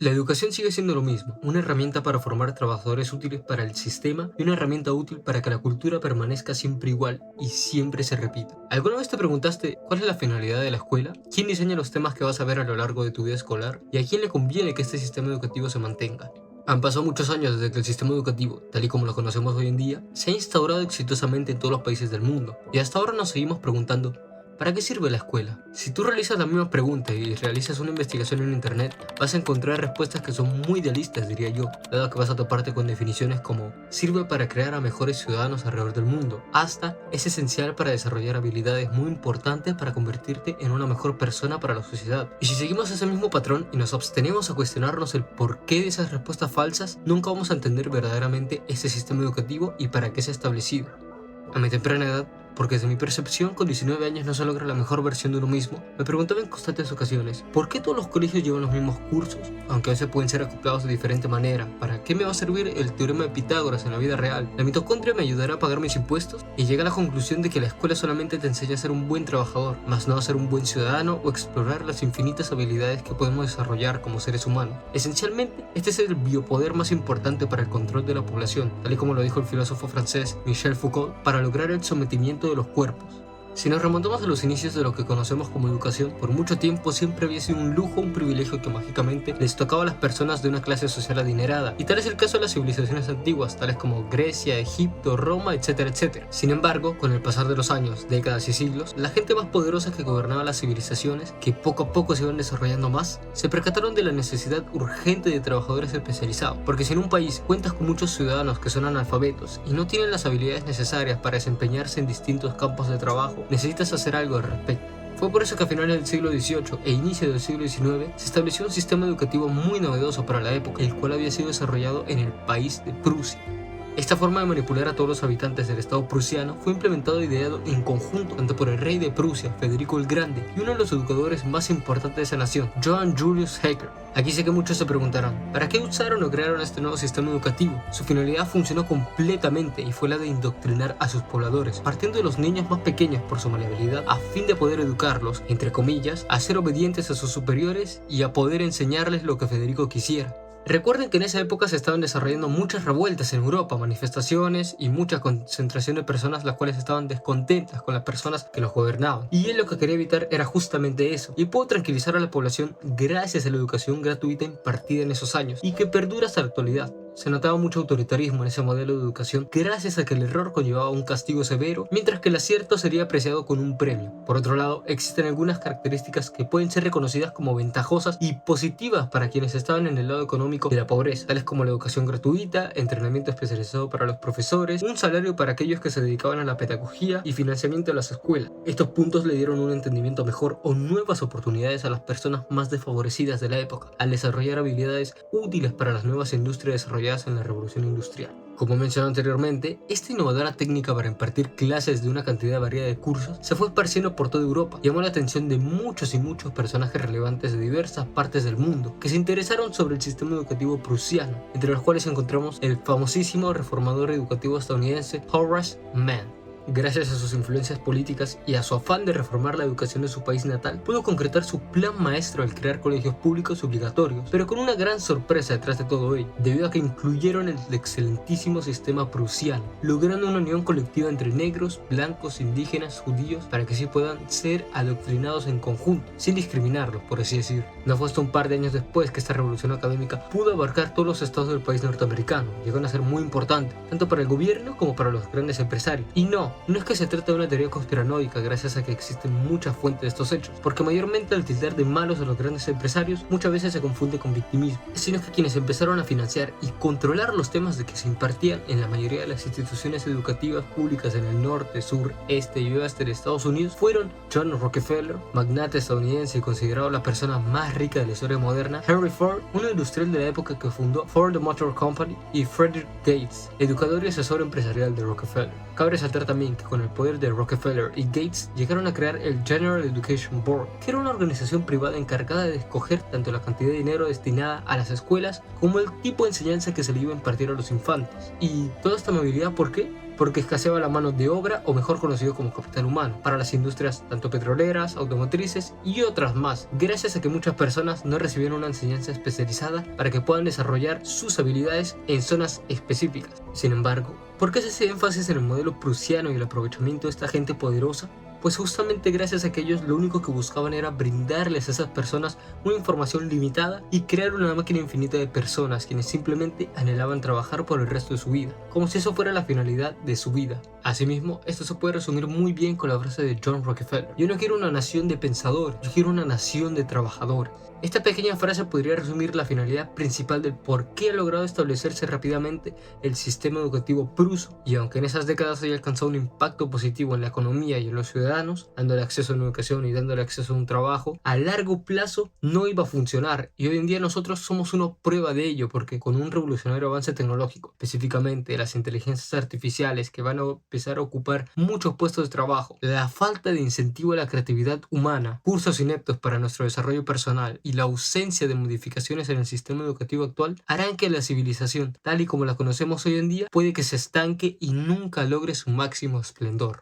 La educación sigue siendo lo mismo, una herramienta para formar trabajadores útiles para el sistema y una herramienta útil para que la cultura permanezca siempre igual y siempre se repita. ¿Alguna vez te preguntaste cuál es la finalidad de la escuela? ¿Quién diseña los temas que vas a ver a lo largo de tu vida escolar? ¿Y a quién le conviene que este sistema educativo se mantenga? Han pasado muchos años desde que el sistema educativo, tal y como lo conocemos hoy en día, se ha instaurado exitosamente en todos los países del mundo, y hasta ahora nos seguimos preguntando, ¿para qué sirve la escuela? Si tú realizas la misma pregunta y realizas una investigación en internet, vas a encontrar respuestas que son muy idealistas, diría yo, dado que vas a toparte con definiciones como sirve para crear a mejores ciudadanos alrededor del mundo, hasta es esencial para desarrollar habilidades muy importantes para convertirte en una mejor persona para la sociedad. Y si seguimos ese mismo patrón y nos abstenemos a cuestionarnos el porqué de esas respuestas falsas, nunca vamos a entender verdaderamente este sistema educativo y para qué se ha establecido. A mi temprana edad, porque desde mi percepción con 19 años no se logra la mejor versión de uno mismo, me preguntaba en constantes ocasiones, ¿por qué todos los colegios llevan los mismos cursos? Aunque a veces pueden ser acoplados de diferente manera, ¿para qué me va a servir el teorema de Pitágoras en la vida real? ¿La mitocondria me ayudará a pagar mis impuestos? Y llegué a la conclusión de que la escuela solamente te enseña a ser un buen trabajador, más no a ser un buen ciudadano o explorar las infinitas habilidades que podemos desarrollar como seres humanos. Esencialmente, este es el biopoder más importante para el control de la población, tal y como lo dijo el filósofo francés Michel Foucault, para lograr el sometimiento de los cuerpos. Si nos remontamos a los inicios de lo que conocemos como educación, por mucho tiempo siempre había sido un lujo, un privilegio que mágicamente les tocaba a las personas de una clase social adinerada, y tal es el caso de las civilizaciones antiguas, tales como Grecia, Egipto, Roma, etcétera, etcétera. Sin embargo, con el pasar de los años, décadas y siglos, la gente más poderosa que gobernaba las civilizaciones, que poco a poco se iban desarrollando más, se percataron de la necesidad urgente de trabajadores especializados, porque si en un país cuentas con muchos ciudadanos que son analfabetos y no tienen las habilidades necesarias para desempeñarse en distintos campos de trabajo, necesitas hacer algo al respecto. Fue por eso que a finales del siglo XVIII e inicio del siglo XIX se estableció un sistema educativo muy novedoso para la época, el cual había sido desarrollado en el país de Prusia. Esta forma de manipular a todos los habitantes del estado prusiano fue implementado e ideado en conjunto tanto por el rey de Prusia, Federico el Grande, y uno de los educadores más importantes de esa nación, Johann Julius Hecker. Aquí sé que muchos se preguntarán, ¿para qué usaron o crearon este nuevo sistema educativo? Su finalidad funcionó completamente y fue la de indoctrinar a sus pobladores, partiendo de los niños más pequeños por su maleabilidad, a fin de poder educarlos, entre comillas, a ser obedientes a sus superiores y a poder enseñarles lo que Federico quisiera. Recuerden que en esa época se estaban desarrollando muchas revueltas en Europa, manifestaciones y mucha concentración de personas las cuales estaban descontentas con las personas que los gobernaban. Y él lo que quería evitar era justamente eso. Y pudo tranquilizar a la población gracias a la educación gratuita impartida en esos años y que perdura hasta la actualidad. Se notaba mucho autoritarismo en ese modelo de educación gracias a que el error conllevaba un castigo severo, mientras que el acierto sería apreciado con un premio. Por otro lado, existen algunas características que pueden ser reconocidas como ventajosas y positivas para quienes estaban en el lado económico de la pobreza, tales como la educación gratuita, entrenamiento especializado para los profesores, un salario para aquellos que se dedicaban a la pedagogía y financiamiento de las escuelas. Estos puntos le dieron un entendimiento mejor o nuevas oportunidades a las personas más desfavorecidas de la época, al desarrollar habilidades útiles para las nuevas industrias desarrolladas en la revolución industrial. Como mencioné anteriormente, esta innovadora técnica para impartir clases de una cantidad variada de cursos se fue esparciendo por toda Europa. Llamó la atención de muchos y muchos personajes relevantes de diversas partes del mundo que se interesaron sobre el sistema educativo prusiano, entre los cuales encontramos el famosísimo reformador educativo estadounidense Horace Mann. Gracias a sus influencias políticas y a su afán de reformar la educación de su país natal, pudo concretar su plan maestro al crear colegios públicos obligatorios, pero con una gran sorpresa detrás de todo ello, debido a que incluyeron el excelentísimo sistema prusiano, logrando una unión colectiva entre negros, blancos, indígenas, judíos, para que así puedan ser adoctrinados en conjunto, sin discriminarlos, por así decirlo. No fue hasta un par de años después que esta revolución académica pudo abarcar todos los estados del país norteamericano, llegando a ser muy importante, tanto para el gobierno como para los grandes empresarios. Y no es que se trata de una teoría conspiranoica gracias a que existen muchas fuentes de estos hechos, porque mayormente al tildar de malos a los grandes empresarios muchas veces se confunde con victimismo, sino que quienes empezaron a financiar y controlar los temas de que se impartían en la mayoría de las instituciones educativas públicas en el norte, sur, este y oeste de Estados Unidos fueron John Rockefeller, magnate estadounidense y considerado la persona más rica de la historia moderna, Henry Ford, un industrial de la época que fundó Ford Motor Company, y Frederick Gates, educador y asesor empresarial de Rockefeller. Cabe resaltar también que con el poder de Rockefeller y Gates llegaron a crear el General Education Board, que era una organización privada encargada de escoger tanto la cantidad de dinero destinada a las escuelas como el tipo de enseñanza que se le iba a impartir a los infantes. Y toda esta movilidad, ¿por qué? porque escaseaba la mano de obra, o mejor conocido como capital humano, para las industrias tanto petroleras, automotrices y otras más, gracias a que muchas personas no recibieron una enseñanza especializada para que puedan desarrollar sus habilidades en zonas específicas. Sin embargo, ¿por qué se hace énfasis en el modelo prusiano y el aprovechamiento de esta gente poderosa? Pues justamente gracias a que ellos lo único que buscaban era brindarles a esas personas una información limitada y crear una máquina infinita de personas quienes simplemente anhelaban trabajar por el resto de su vida, como si eso fuera la finalidad de su vida. Asimismo, esto se puede resumir muy bien con la frase de John Rockefeller: yo no quiero una nación de pensadores, yo quiero una nación de trabajadores. Esta pequeña frase podría resumir la finalidad principal del por qué ha logrado establecerse rápidamente el sistema educativo pruso, y aunque en esas décadas haya alcanzado un impacto positivo en la economía y en los ciudadanos, dándole acceso a una educación y dándole acceso a un trabajo, a largo plazo no iba a funcionar, y hoy en día nosotros somos una prueba de ello, porque con un revolucionario avance tecnológico, específicamente las inteligencias artificiales que van a empezar a ocupar muchos puestos de trabajo, la falta de incentivo a la creatividad humana, cursos ineptos para nuestro desarrollo personal y la ausencia de modificaciones en el sistema educativo actual harán que la civilización, tal y como la conocemos hoy en día, puede que se estanque y nunca logre su máximo esplendor.